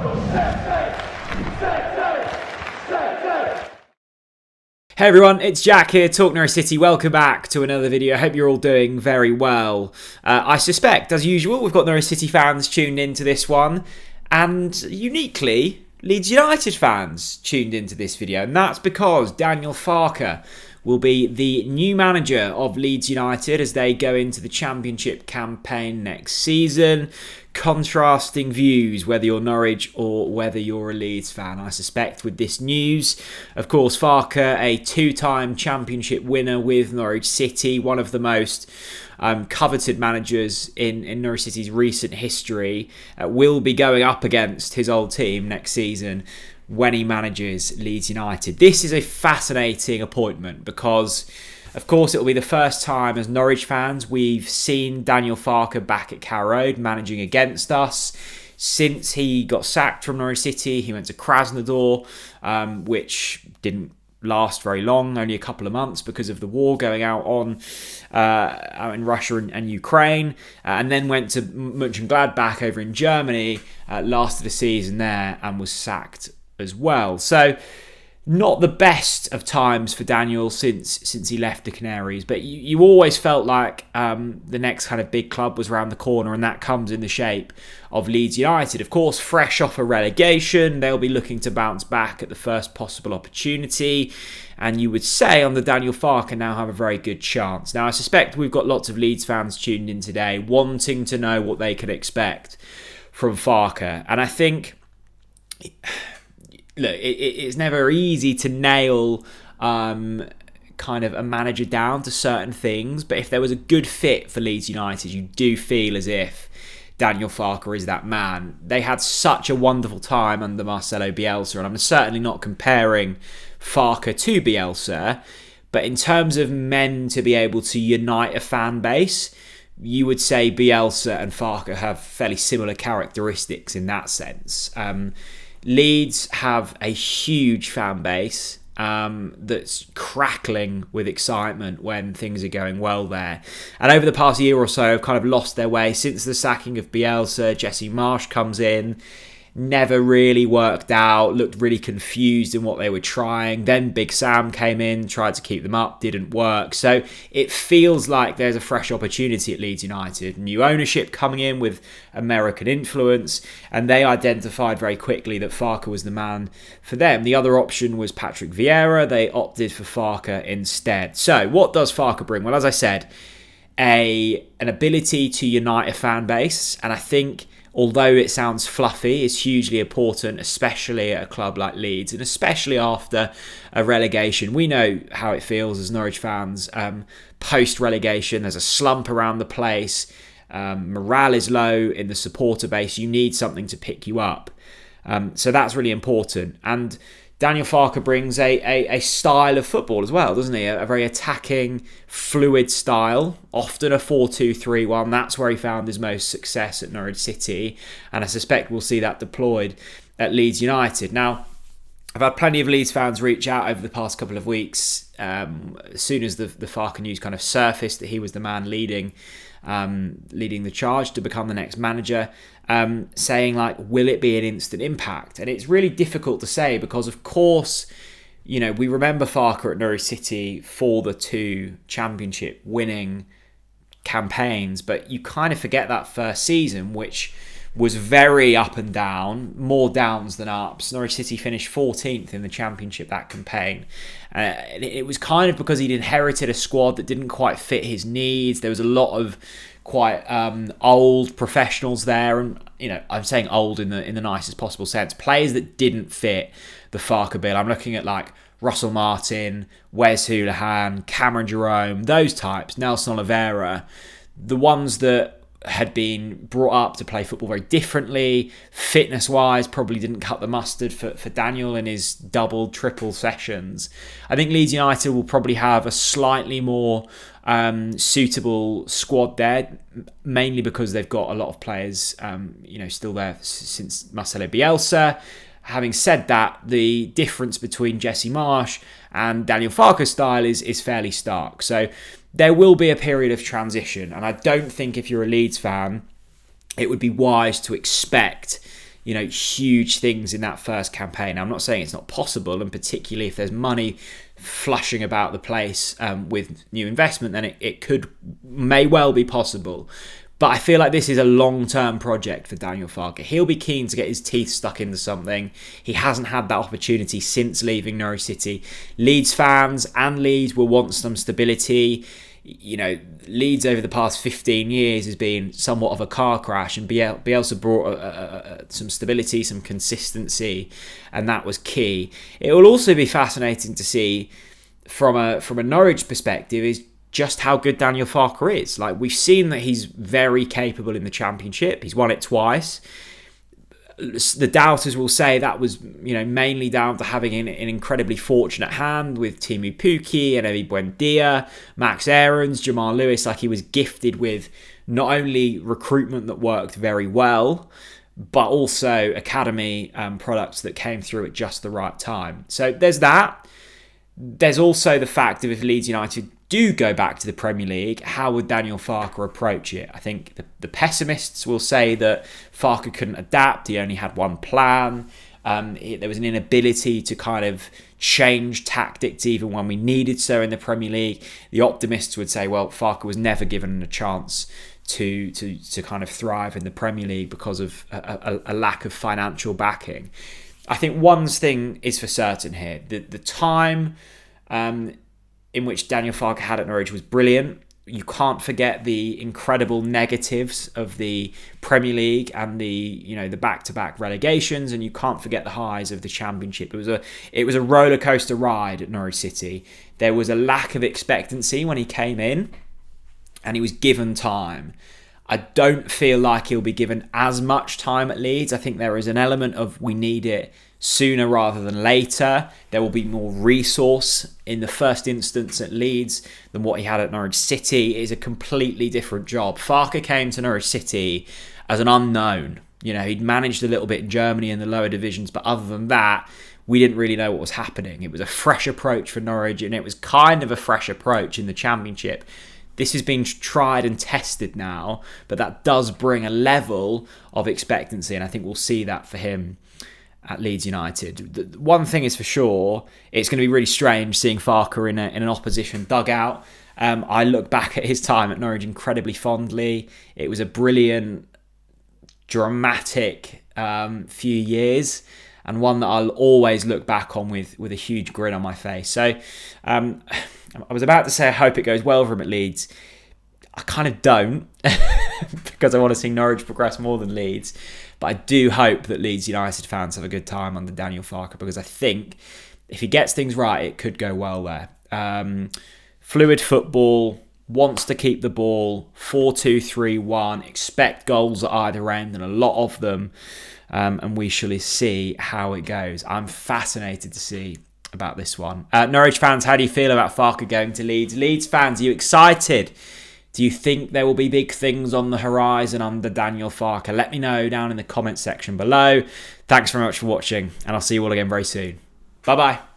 Hey everyone, it's Jack here, TalkNorwichCity. Welcome back to another video. I hope you're all doing very well. I suspect, as usual, we've got Norwich City fans tuned into this one, and uniquely, Leeds United fans tuned into this video, and that's because Daniel Farke will be the new manager of Leeds United as they go into the Championship campaign next season. Contrasting views, whether you're Norwich or whether you're a Leeds fan, I suspect, with this news. Of course, Farke, a two-time Championship winner with Norwich City, one of the most coveted managers in Norwich City's recent history, will be going up against his old team next season when he manages Leeds United. This is a fascinating appointment because, of course, it will be the first time as Norwich fans we've seen Daniel Farke back at Carrow Road managing against us. Since he got sacked from Norwich City, he went to Krasnodar, which didn't last very long, only a couple of months because of the war going out in Russia and Ukraine, and then went to Mönchengladbach over in Germany, lasted a season there and was sacked as well. So not the best of times for Daniel since he left the Canaries, but you always felt like the next kind of big club was around the corner, and that comes in the shape of Leeds United. Of course, fresh off a relegation, they'll be looking to bounce back at the first possible opportunity, and you would say under Daniel Farke now have a very good chance. Now, I suspect we've got lots of Leeds fans tuned in today wanting to know what they can expect from Farke, and I think, look, it's never easy to nail kind of a manager down to certain things, but if there was a good fit for Leeds United, you do feel as if Daniel Farke is that man. They had such a wonderful time under Marcelo Bielsa, and I'm certainly not comparing Farke to Bielsa, but in terms of men to be able to unite a fan base, you would say Bielsa and Farke have fairly similar characteristics in that sense. Leeds have a huge fan base that's crackling with excitement when things are going well there. And over the past year or so, have kind of lost their way since the sacking of Bielsa. Jesse Marsch comes in, never really worked out, looked really confused in what they were trying. Then Big Sam came in, tried to keep them up, didn't work. So it feels like there's a fresh opportunity at Leeds United. New ownership coming in with American influence, and they identified very quickly that Farke was the man for them. The other option was Patrick Vieira. They opted for Farke instead. So what does Farke bring? Well, as I said, an ability to unite a fan base, and I think, although it sounds fluffy, is hugely important, especially at a club like Leeds, and especially after a relegation. We know how it feels as Norwich fans post-relegation. There's a slump around the place. Morale is low in the supporter base. You need something to pick you up. So that's really important. And Daniel Farke brings a style of football as well, doesn't he? A very attacking, fluid style, often a 4-2-3-1. That's where he found his most success at Norwich City, and I suspect we'll see that deployed at Leeds United. Now, I've had plenty of Leeds fans reach out over the past couple of weeks as soon as the Farke news kind of surfaced that he was the man leading the charge to become the next manager, saying, like, will it be an instant impact? And it's really difficult to say because, of course, you know, we remember Farke at Norwich City for the two Championship winning campaigns, but you kind of forget that first season, which was very up and down, more downs than ups. Norwich City finished 14th in the Championship that campaign. It was kind of because he'd inherited a squad that didn't quite fit his needs. There was a lot of quite old professionals there, and, you know, I'm saying old in the nicest possible sense, players that didn't fit the Farke bill. I'm looking at like Russell Martin, Wes Hoolahan, Cameron Jerome, those types, Nelson Oliveira, the ones that had been brought up to play football very differently, fitness-wise, probably didn't cut the mustard for Daniel in his double, triple sessions. I think Leeds United will probably have a slightly more suitable squad there, mainly because they've got a lot of players still there since Marcelo Bielsa. Having said that, the difference between Jesse Marsch and Daniel Farke's style is fairly stark. So there will be a period of transition, and I don't think if you're a Leeds fan, it would be wise to expect huge things in that first campaign. Now, I'm not saying it's not possible, and particularly if there's money flushing about the place with new investment, then it may well be possible. But I feel like this is a long-term project for Daniel Farke. He'll be keen to get his teeth stuck into something. He hasn't had that opportunity since leaving Norwich City. Leeds fans and Leeds will want some stability. Leeds over the past 15 years has been somewhat of a car crash, and Bielsa brought some stability, some consistency, and that was key. It will also be fascinating to see from a Norwich perspective is just how good Daniel Farke is. Like, we've seen that he's very capable in the Championship. He's won it twice. The doubters will say that was, mainly down to having an incredibly fortunate hand with Timu Pukki and Evi Buendia, Max Aarons, Jamal Lewis. Like, he was gifted with not only recruitment that worked very well, but also academy products that came through at just the right time. So there's that. There's also the fact that if Leeds United do go back to the Premier League, how would Daniel Farke approach it? I think the pessimists will say that Farke couldn't adapt. He only had one plan. There was an inability to kind of change tactics even when we needed so in the Premier League. The optimists would say, well, Farke was never given a chance to kind of thrive in the Premier League because of a lack of financial backing. I think one thing is for certain here. The time in which Daniel Farke had at Norwich was brilliant. You can't forget the incredible negatives of the Premier League and the back-to-back relegations, and you can't forget the highs of the Championship. It was a roller coaster ride at Norwich City. There was a lack of expectancy when he came in, and he was given time. I don't feel like he'll be given as much time at Leeds. I think there is an element of we need it sooner rather than later. There will be more resource in the first instance at Leeds than what he had at Norwich City. It is a completely different job. Farke came to Norwich City as an unknown. He'd managed a little bit in Germany in the lower divisions, but other than that, we didn't really know what was happening. It was a fresh approach for Norwich, and it was kind of a fresh approach in the Championship. This has been tried and tested now, but that does bring a level of expectancy, and I think we'll see that for him at Leeds United. The one thing is for sure, it's going to be really strange seeing Farke in an opposition dugout. I look back at his time at Norwich incredibly fondly. It was a brilliant, dramatic few years, and one that I'll always look back on with a huge grin on my face. So I was about to say I hope it goes well for him at Leeds. I kind of don't because I want to see Norwich progress more than Leeds. But I do hope that Leeds United fans have a good time under Daniel Farke, because I think if he gets things right, it could go well there. Fluid football, wants to keep the ball, 4-2-3-1, expect goals at either end, and a lot of them. And we shall see how it goes. I'm fascinated to see about this one. Norwich fans, how do you feel about Farke going to Leeds? Leeds fans, are you excited? Do you think there will be big things on the horizon under Daniel Farke? Let me know down in the comments section below. Thanks very much for watching, and I'll see you all again very soon. Bye-bye.